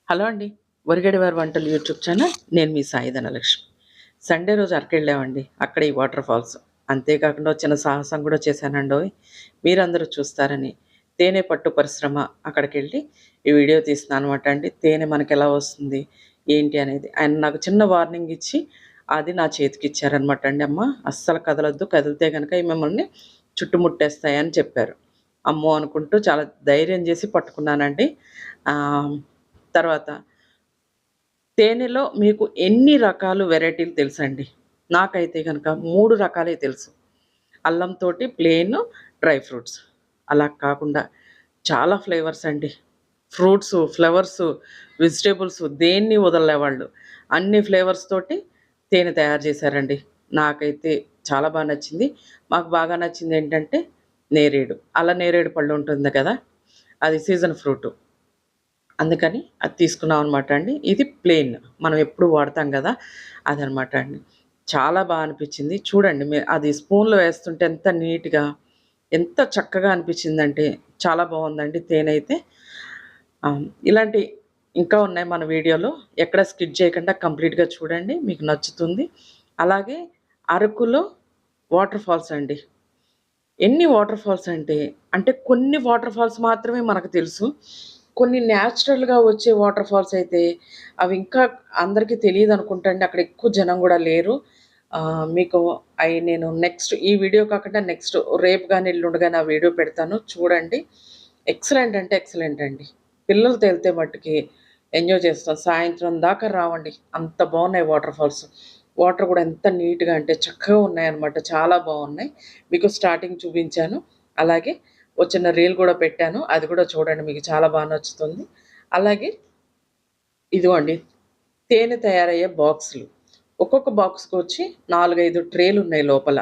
Hello అండి. ఒరిగడి వారి వంటలు యూట్యూబ్ ఛానల్. నేను మీ సాయి ధనలక్ష్మి. సండే రోజు అరకెళ్ళామండి. అక్కడ ఈ వాటర్ ఫాల్స్. అంతేకాకుండా చిన్న సాహసం కూడా చేశానండోయ్. మీరందరూ చూస్తారని. తేనె పట్టు పరిశ్రమ అక్కడికెళ్ళి ఈ వీడియో తీస్తున్నాను అనమాట అండి. తేనె మనకెలా వస్తుంది, ఏంటి అనేది. ఆయన నాకు చిన్న వార్నింగ్ ఇచ్చి అది నా చేతికిచ్చారనమాట అండి. అమ్మ అస్సలు కదలొద్దు, కదిలితే గనక ఇవి మిమ్మల్ని చుట్టుముట్టేస్తాయని చెప్పారు. అమ్మో అనుకుంటూ చాలా ధైర్యం చేసి పట్టుకున్నానండి. తర్వాత తేనెలో మీకు ఎన్ని రకాలు వెరైటీలు తెలుసండి? నాకైతే గనక 3 రకాలే తెలుసు. అల్లంతోటి ప్లెయిన్ డ్రై ఫ్రూట్స్. అలా కాకుండా చాలా ఫ్లేవర్స్ అండి. ఫ్రూట్సు, ఫ్లవర్సు, వెజిటబుల్స్ దేన్ని వదలలే వాళ్ళు. అన్ని ఫ్లేవర్స్ తోటి తేనె తయారు చేశారండి. నాకైతే చాలా బాగా నచ్చింది. మాకు బాగా నచ్చిందేంటంటే నేరేడు. నేరేడు పళ్ళు ఉంటుంది కదా! అది సీజన్ ఫ్రూటు. అందుకని అది తీసుకున్నాం అనమాట అండి. ఇది ప్లెయిన్ మనం ఎప్పుడు వాడతాం కదా! అదనమాట అండి. చాలా అనిపించింది. చూడండి అది స్పూన్‌లో వేస్తుంటే ఎంత నీట్‌గా, ఎంత చక్కగా అనిపించిందంటే చాలా బావుందండి తేనైతే. ఇలాంటి ఇంకా ఉన్నాయి మన వీడియోలో. ఎక్కడ స్కిప్ చేయకుండా కంప్లీట్‌గా చూడండి. మీకు నచ్చుతుంది. అలాగే అరకులో వాటర్ ఫాల్స్ అండి. ఎన్ని వాటర్ ఫాల్స్ అంటే కొన్ని వాటర్ ఫాల్స్ మాత్రమే మనకు తెలుసు. కొన్ని న్యాచురల్‌గా వచ్చే వాటర్ ఫాల్స్ అయితే అవి ఇంకా అందరికీ తెలీదనుకుంటా అండి. అక్కడ ఎక్కువ జనం గూడా లేరు. మీకు నేను నెక్స్ట్ ఈ వీడియో కాకుండా నెక్స్ట్ రేపు గాని, ఎల్లుండి గాని ఆ వీడియో పెడతాను చూడండి. ఎక్సలెంట్ అంటే ఎక్సలెంట్ అండి. పిల్లలతో ఎళ్తే మట్టుకి ఎంజాయ్ చేస్తాం. సాయంత్రం దాకా రావండి. అంత బావున్నాయి వాటర్ ఫాల్స్. వాటర్ కూడా ఎంత నీట్‌గా అంటే చక్కగా ఉన్నాయన్నమాట. చాలా బావున్నాయి. మీకు స్టార్టింగ్ చూపించాను. అలాగే ఓ చిన్న రీల్ కూడా పెట్టాను. అది కూడా చూడండి. మీకు చాలా నచ్చుతుంది. అలాగే ఇదిగోండి తేనె తయారయ్యే బాక్సులు. ఒక్కొక్క బాక్స్‌కొచ్చి 4, 5 ట్రేలున్నాయి లోపల.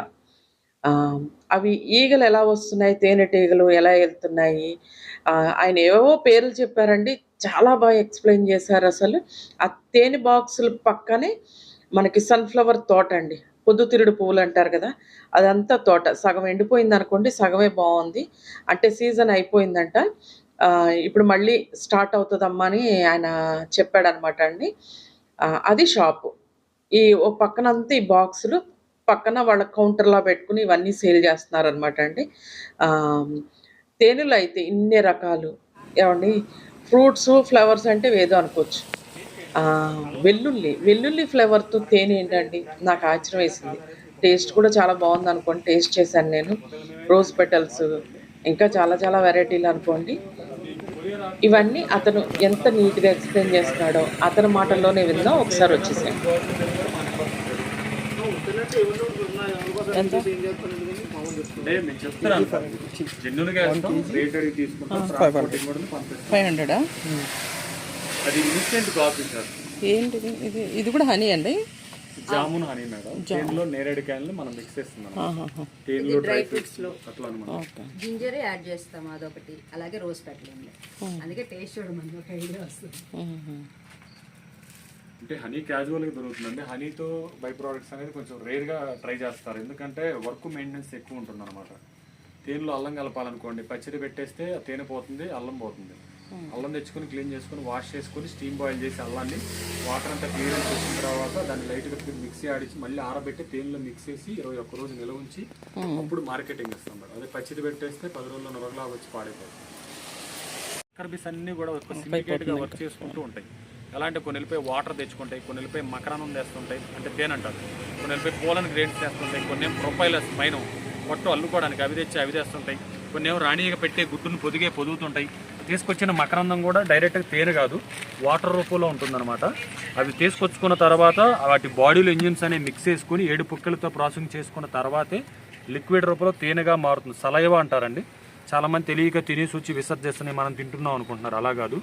అవి ఈగలు ఎలా వస్తున్నాయి, తేనెటీగలు ఎలా ఎళ్తున్నాయి, ఆయన ఏవేవో పేర్లు చెప్పారండి. చాలా ఎక్స్‌ప్లెయిన్ చేశారసలు. ఆ తేనె బాక్సులు పక్కనే మనకి సన్‌ఫ్లవర్ తోటండి. పొద్దుతిరుడు పువ్వులంటారు కదా! అదంతా తోట. సగం ఎండిపోయిందనుకోండి, సగమే బావుంది. అంటే సీజన్ అయిపోయిందంట. ఇప్పుడు మళ్ళీ స్టార్ట్ అవుతదమ్మా అని ఆయన చెప్పాడనమాట అండి. అది షాపు. ఓ పక్కనంతా ఈ బాక్సులు, పక్కన వాళ్ళ కౌంటర్‌లా పెట్టుకొని ఇవన్నీ సేల్ చేస్తున్నారనమాట అండి. తేనెలో అయితే ఇన్ని రకాలు. ఏవండీ ఫ్రూట్సు, ఫ్లవర్స్ అంటే ఏదో అనుకోవచ్చు. వెల్లుల్లి ఫ్లేవర్‌తో తేనె ఏంటండి నాకు ఆశ్చర్యం వేసింది. టేస్ట్ కూడా చాలా బావుందనుకోండి. టేస్ట్ చేశాను నేను. రోజ్ పెటల్స్ ఇంకా చాలా చాలా వెరైటీలు అనుకోండి. ఇవన్నీ అతను ఎంత నీట్‌గా ఎక్స్‌ప్లెయిన్ చేస్తున్నాడో అతని మాటల్లోనే విందాం. ఒకసారి వచ్చేసేయండి. ఎంత? మేము చెప్తున్నాను సార్, జెన్యున్‌గా ఇస్తాం, రేట్ అడిగి తీసుకుంటాం, 500 అది ఇన్స్టెంట్ కాఫీ సార్. ఏంటిది? ఇది కూడా హనీ అండి? Jamun honey madam. దీనిలో నేరేడు కాయలు మనం మిక్స్ చేస్తున్నాం. తేనెలో డ్రై ఫ్రూట్స్ లో అట్లా అన్నమాట. జింజర్ యాడ్ చేస్తాం అదొకటి, అలాగే రోజ్ పెటల్ ఉంది. అందుకే టేస్ట్ చూడమని ఒక ఐడియా వస్తుంది. అంటే హనీ క్యాజువల్గా దొరుకుతుందండి. హనీతో బై ప్రోడక్ట్స్ అనేది కొంచెం రేర్గా ట్రై చేస్తారు, ఎందుకంటే వర్క్ మెయింటెనెన్స్ ఎక్కువ ఉంటుంది అనమాట. తేనెలో అల్లం కలపాలనుకోండి, పచ్చడి పెట్టేస్తే తేనె పోతుంది, అల్లం పోతుంది. అల్లం తెచ్చుకొని క్లీన్ చేసుకొని వాష్ చేసుకొని స్టీమ్ బాయిల్ చేసి అల్లాన్ని వాటర్ అంతా క్లియరెన్స్ వచ్చిన తర్వాత దాన్ని లైట్గా మిక్సీ ఆడించి మళ్ళీ ఆరబెట్టి తేనెలో మిక్స్ చేసి 21 రోజు నిల్వ ఉంచి అప్పుడు మార్కెటింగ్ ఇస్తాం మేడం. అదే పచ్చడి పెట్టేస్తే 10 రోజుల్లో నొరగలా వచ్చి పాడైపోతుంది. కర్బీస్ అన్నీ కూడా ఒక సిండికేట్గా వర్క్ చేసుకుంటూ ఉంటాయి. ఎలా అంటే కొన్ని వెళ్ళిపోయి వాటర్ తెచ్చుకుంటాయి, కొన్ని వెళ్ళిపోయి మకరానం తెస్తుంటాయి, అంటే తేనె అంటారు. కొన్ని వెళ్ళిపోయి పోలన్ గ్రేడ్స్ తెస్తుంటాయి, కొన్ని ఏమో ప్రొఫైలర్స్ పైన పట్టు అల్లుకోవడానికి అవి తెచ్చి అవి తెస్తుంటాయి, కొన్ని ఏమో రాణిగా పెట్టే గుడ్డును పొదుగుతుంటాయి. తీసుకొచ్చిన మకరందం కూడా డైరెక్ట్గా తేనె కాదు, వాటర్ రూపంలో ఉంటుందన్నమాట. అవి తీసుకొచ్చుకున్న తర్వాత వాటి బాడీలో ఇంజిన్స్ అనేవి మిక్స్ చేసుకుని 7 పుక్కలతో ప్రాసెసింగ్ చేసుకున్న తర్వాతే లిక్విడ్ రూపంలో తేనెగా మారుతుంది. సలైవా అంటారండి. చాలామంది తెలియక తినేసి వచ్చి విసర్జిస్తున్నాయి మనం తింటున్నాం అనుకుంటున్నారు. అలా కాదు.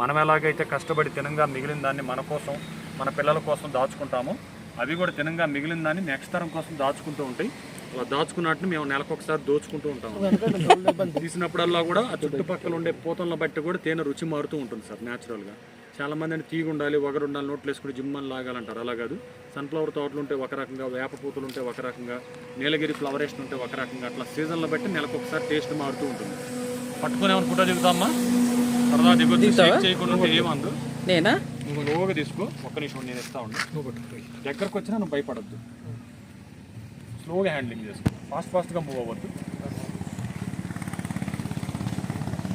మనం ఎలాగైతే కష్టపడి తినంగా మిగిలిన దాన్ని మన కోసం, మన పిల్లల కోసం దాచుకుంటామో అవి కూడా తినంగా మిగిలిన దాన్ని నెక్స్ట్ తరం కోసం దాచుకుంటూ ఉంటాయి. అలా దాచుకున్నట్టు మేము నెలకు ఒకసారి దోచుకుంటూ ఉంటాము. తీసినప్పుడల్లా కూడా ఆ చుట్టుపక్కల ఉండే పూతలను బట్టి కూడా తేనె రుచి మారుతూ ఉంటుంది సార్ న్యాచురల్గా. చాలామంది అంటే తీగ ఉండాలి, వగరు ఉండాలి, నోట్లు వేసుకుని జిమ్మని లాగాలంటారు. అలా కాదు. సన్ఫ్లవర్ తోటలు ఉంటే ఒక రకంగా, వేప పూతలు ఉంటే ఒక రకంగా, నీలగిరి ఫ్లవరేషన్ ఉంటే ఒక రకంగా, అట్లా సీజన్లో బట్టి నెలకు ఒకసారి టేస్ట్ మారుతూ ఉంటుంది. పట్టుకునే ఫోటో దిగుతామా? తర్వాత దిగొచ్చు. దిగుతావా? షేక్ చేయకుండా ఉంటే ఏమందు. నేనా? నువ్వు లోగా తీసుకో. ఒక్క నిమిషం నేను ఇస్తా ఉండు. దగ్గరకు వచ్చినా నువ్వు భయపడద్దు. స్లోగా హ్యాండ్లింగ్ చేసుకో. ఫాస్ట్గా మూవ్ అవ్వద్దు.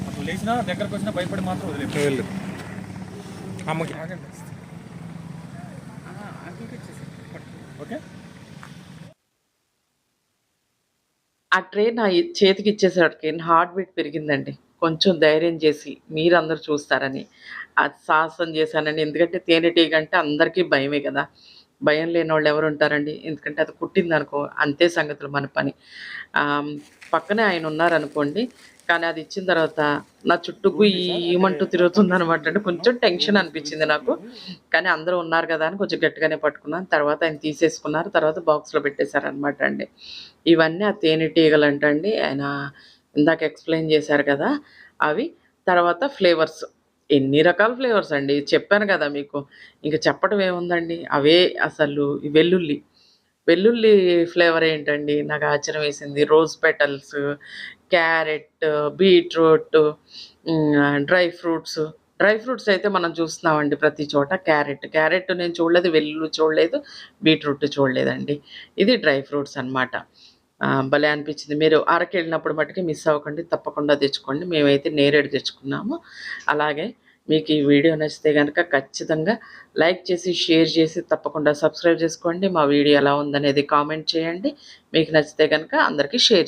అసలు లేచినా దగ్గరకు వచ్చినా భయపడి మాత్రం వదిలేదు. అమ్మకి ఓకే. ఆ ట్రే నా చేతికి ఇచ్చేసరికి నా హార్ట్ బీట్ పెరిగిందండి. కొంచెం ధైర్యం చేసి మీరందరూ చూస్తారని అది సాహసం చేశానండి. ఎందుకంటే తేనెటీగ అంటే అందరికీ భయమే కదా! భయం లేనోళ్ళు ఎవరు ఉంటారండి? ఎందుకంటే అది కుట్టిందనుకో అంతే సంగతులు మన పని. పక్కనే ఆయన ఉన్నారనుకోండి, కానీ అది ఇచ్చిన తర్వాత నా చుట్టూ గుయ్యమంటూ తిరుగుతుందనమాట. అంటే కొంచెం టెన్షన్ అనిపించింది నాకు. కానీ అందరూ ఉన్నారు కదా అని కొంచెం గట్టిగానే పట్టుకున్నాను. తర్వాత ఆయన తీసేసుకున్నారు. తర్వాత బాక్స్‌లో పెట్టేశారనమాట అండి. ఇవన్నీ ఆ తేనెటీగలంటండి. ఆయన ఇందాక ఎక్స్‌ప్లెయిన్ చేశారు కదా! అవి. తర్వాత ఫ్లేవర్స్. ఎన్ని రకాల ఫ్లేవర్స్ అండి. చెప్పాను కదా మీకు. ఇంక చెప్పడం ఏముందండి. అవే అసలు ఈ వెల్లుల్లి. వెల్లుల్లి ఫ్లేవర్ ఏంటండి నాకు ఆశ్చర్యం వేసింది. Rose petals, carrot, beetroot, dry fruits. Dry fruits అయితే మనం చూస్తున్నామండి ప్రతి చోట. క్యారెట్ నేను చూడలేదు, వెల్లుల్లి చూడలేదు, బీట్రూట్ చూడలేదండి. ఇది డ్రై ఫ్రూట్స్ అనమాట. భలే అనిపించింది. మీరు అరకెళ్ళినప్పుడు మట్టుకి మిస్ అవ్వకండి. తప్పకుండా తెచ్చుకోండి. మేమైతే నేరేడు తెచ్చుకున్నాము. అలాగే మీకు ఈ వీడియో నచ్చితే గనక ఖచ్చితంగా లైక్ చేసి, షేర్ చేసి, తప్పకుండా సబ్స్క్రైబ్ చేసుకోండి. మా వీడియో ఎలా ఉందనేది కామెంట్ చేయండి. మీకు నచ్చితే గనక అందరికీ షేర్ చేయండి.